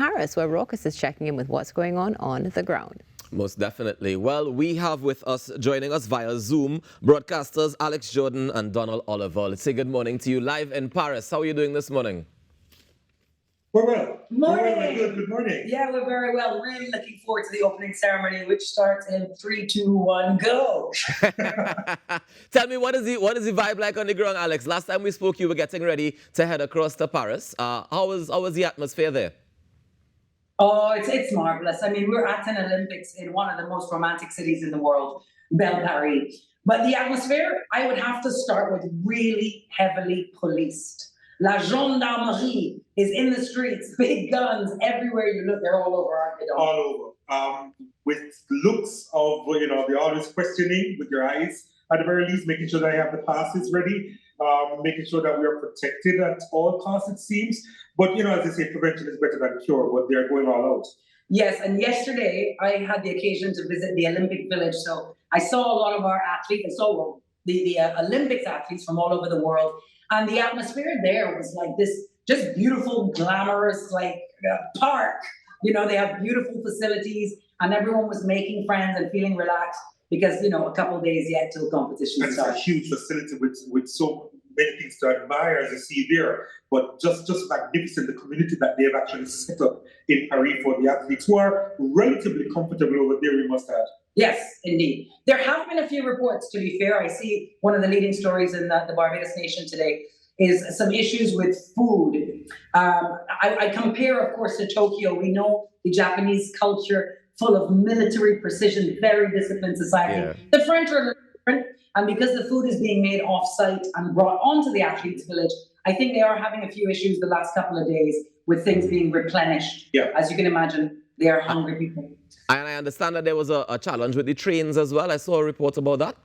Paris, where Raucus is checking in with what's going on the ground. Most definitely. Well, we have with us, joining us via Zoom, broadcasters Alex Jordan and Donald Oliver. Let's say good morning to you live in Paris. How are you doing this morning? We're well. Morning. We're good. Good morning. Yeah, we're very well. Really looking forward to the opening ceremony, which starts in 3, 2, 1, go. Tell me, what is the vibe like on the ground, Alex? Last time we spoke, you were getting ready to head across to Paris. How was the atmosphere there? Oh, it's marvelous. I mean, we're at an Olympics in one of the most romantic cities in the world, Belle Paris. But the atmosphere, I would have to start with really heavily policed. La gendarmerie is in the streets, big guns everywhere you look. They're all over, aren't they? All over. With looks of, they're always questioning with your eyes. At the very least, making sure that I have the passes ready, making sure that we are protected at all costs, it seems. But, as they say, prevention is better than cure, but they're going all out. Yes, and yesterday I had the occasion to visit the Olympic Village. So I saw a lot of our athletes. I saw the Olympics athletes from all over the world. And the atmosphere there was like this just beautiful, glamorous, park. They have beautiful facilities and everyone was making friends and feeling relaxed because, a couple of days yet till competition starts. It's a huge facility with so many things to admire, as you see there. But just magnificent, the community that they've actually set up in Paris for the athletes who are relatively comfortable over there, we must add. Yes, indeed. There have been a few reports, to be fair. I see one of the leading stories in the Barbados Nation today is some issues with food. I compare, of course, to Tokyo. We know the Japanese culture, full of military precision, very disciplined society. Yeah. The French are a little different. And because the food is being made off-site and brought onto the athletes' village, I think they are having a few issues the last couple of days with things being replenished. Yeah. As you can imagine, they are hungry people. And I understand that there was a challenge with the trains as well. I saw a report about that.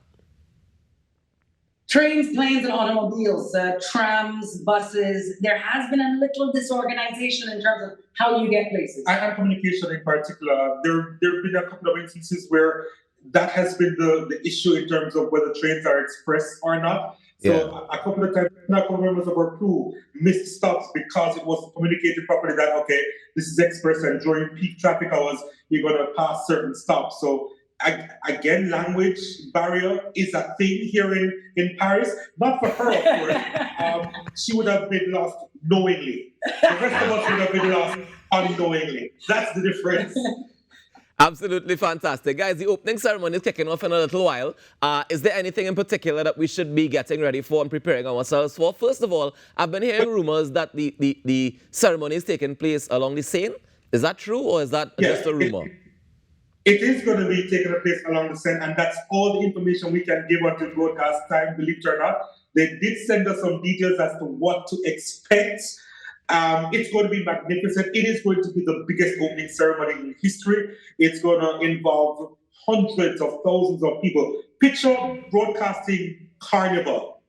Trains, planes, and automobiles, trams, buses. There has been a little disorganization in terms of how you get places. And communication in particular. There have been a couple of instances where that has been the issue in terms of whether trains are express or not. So a couple of times, a couple of members of our crew missed stops because it wasn't communicated properly that, okay, this is express and during peak traffic hours, you're going to pass certain stops. So again, language barrier is a thing here in Paris. Not for her, of course. She would have been lost knowingly. The rest of us would have been lost unknowingly. That's the difference. Absolutely fantastic. Guys, the opening ceremony is kicking off in a little while. Is there anything in particular that we should be getting ready for and preparing ourselves for? First of all, I've been hearing rumors that the ceremony is taking place along the Seine. Is that true or is that just a rumor? It is going to be taking place along the Seine, and that's all the information we can give until broadcast time, believe it or not. They did send us some details as to what to expect. It's going to be magnificent. It is going to be the biggest opening ceremony in history. It's going to involve hundreds of thousands of people. Picture broadcasting carnival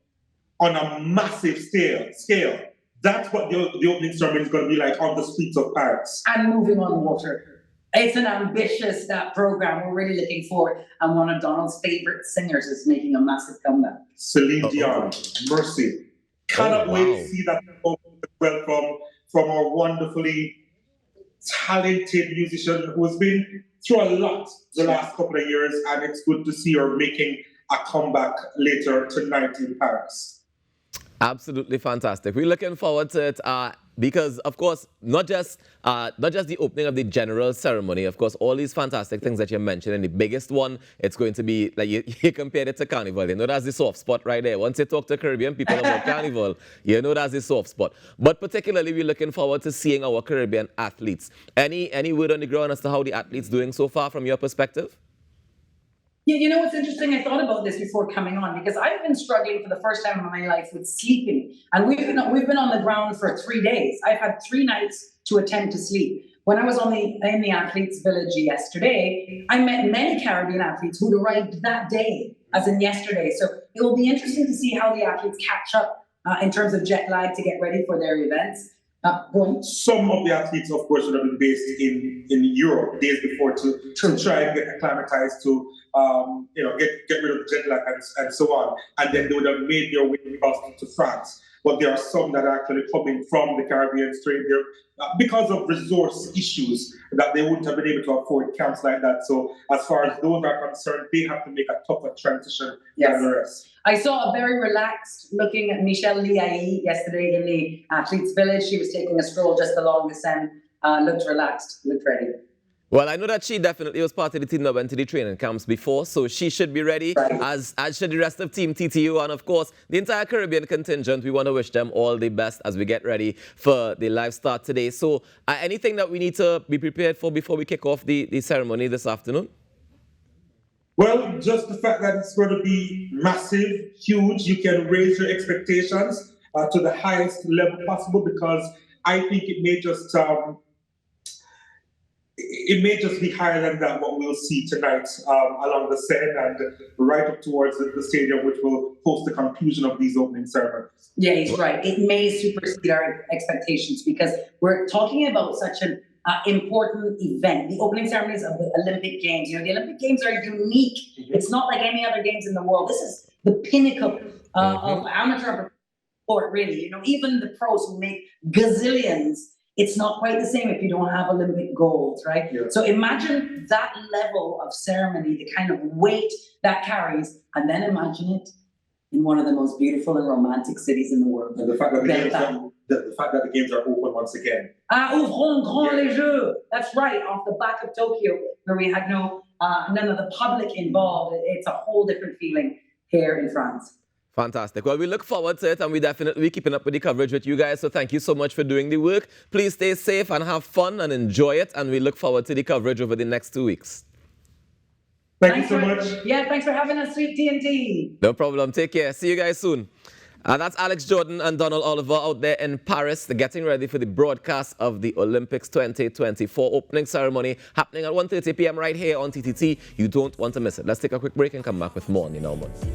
on a massive scale. That's what the opening ceremony is going to be like on the streets of Paris. And moving on water. It's an ambitious program. We're really looking forward. And one of Donald's favorite singers is making a massive comeback. Celine Dion, Mercy. Cannot wait to see that well from our wonderfully talented musician who has been through a lot the last couple of years, and it's good to see her making a comeback later tonight in Paris. Absolutely fantastic. We're looking forward to it because, of course, not just the opening of the general ceremony. Of course, all these fantastic things that you mentioned, and the biggest one, it's going to be like you compared it to Carnival. You know that's the soft spot right there. Once you talk to Caribbean people about Carnival, you know that's the soft spot. But particularly, we're looking forward to seeing our Caribbean athletes. Any word on the ground as to how the athletes doing so far from your perspective? Yeah, you know what's interesting? I thought about this before coming on because I've been struggling for the first time in my life with sleeping, and we've been on the ground for 3 days. I've had 3 nights to attempt to sleep. When I was in the athletes' village yesterday, I met many Caribbean athletes who arrived that day, as in yesterday. So it will be interesting to see how the athletes catch up in terms of jet lag to get ready for their events. Some of the athletes, of course, would have been based in Europe days before to try and get acclimatized to get rid of jet lag and so on, and then they would have made their way across to France. but there are some that are actually coming from the Caribbean straight there because of resource issues that they wouldn't have been able to afford camps like that. So as far as those are concerned, they have to make a tougher transition than the rest. I saw a very relaxed looking Michelle Liai yesterday in the Athletes Village. She was taking a stroll just along the Seine, looked relaxed, looked ready. Well, I know that she definitely was part of the team that went to the training camps before, so she should be ready, as should the rest of Team TTU, and of course, the entire Caribbean contingent. We want to wish them all the best as we get ready for the live start today. So, anything that we need to be prepared for before we kick off the ceremony this afternoon? Well, just the fact that it's going to be massive, huge. You can raise your expectations to the highest level possible, because I think it may just be higher than that, what we'll see tonight along the Seine and right up towards the stadium, which will host the conclusion of these opening ceremonies. Yeah, he's right. It may supersede our expectations because we're talking about such an important event. The opening ceremonies of the Olympic Games. You know, the Olympic Games are unique. Mm-hmm. It's not like any other games in the world. This is the pinnacle of amateur sport, really. You know, even the pros who make gazillions, it's not quite the same if you don't have Olympic gold, right? Yeah. So imagine that level of ceremony, the kind of weight that carries, and then imagine it in one of the most beautiful and romantic cities in the world. And the fact that the games are open once again. Ouvrons grand les Jeux. That's right, off the back of Tokyo, where we had none of the public involved. It's a whole different feeling here in France. Fantastic. Well, we look forward to it, and we definitely be keeping up with the coverage with you guys. So thank you so much for doing the work. Please stay safe and have fun and enjoy it. And we look forward to the coverage over the next 2 weeks. Thank you so much. Yeah, thanks for having us, Sweet TNT. No problem. Take care. See you guys soon. And that's Alex Jordan and Donald Oliver out there in Paris. They're getting ready for the broadcast of the Olympics 2024 opening ceremony happening at 1:30 p.m. right here on TTT. You don't want to miss it. Let's take a quick break and come back with more on the Now Month.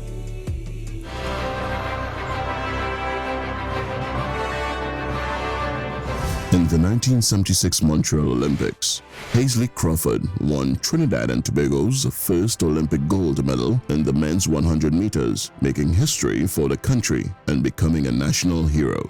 In the 1976 Montreal Olympics, Paisley Crawford won Trinidad and Tobago's first Olympic gold medal in the men's 100 meters, making history for the country and becoming a national hero.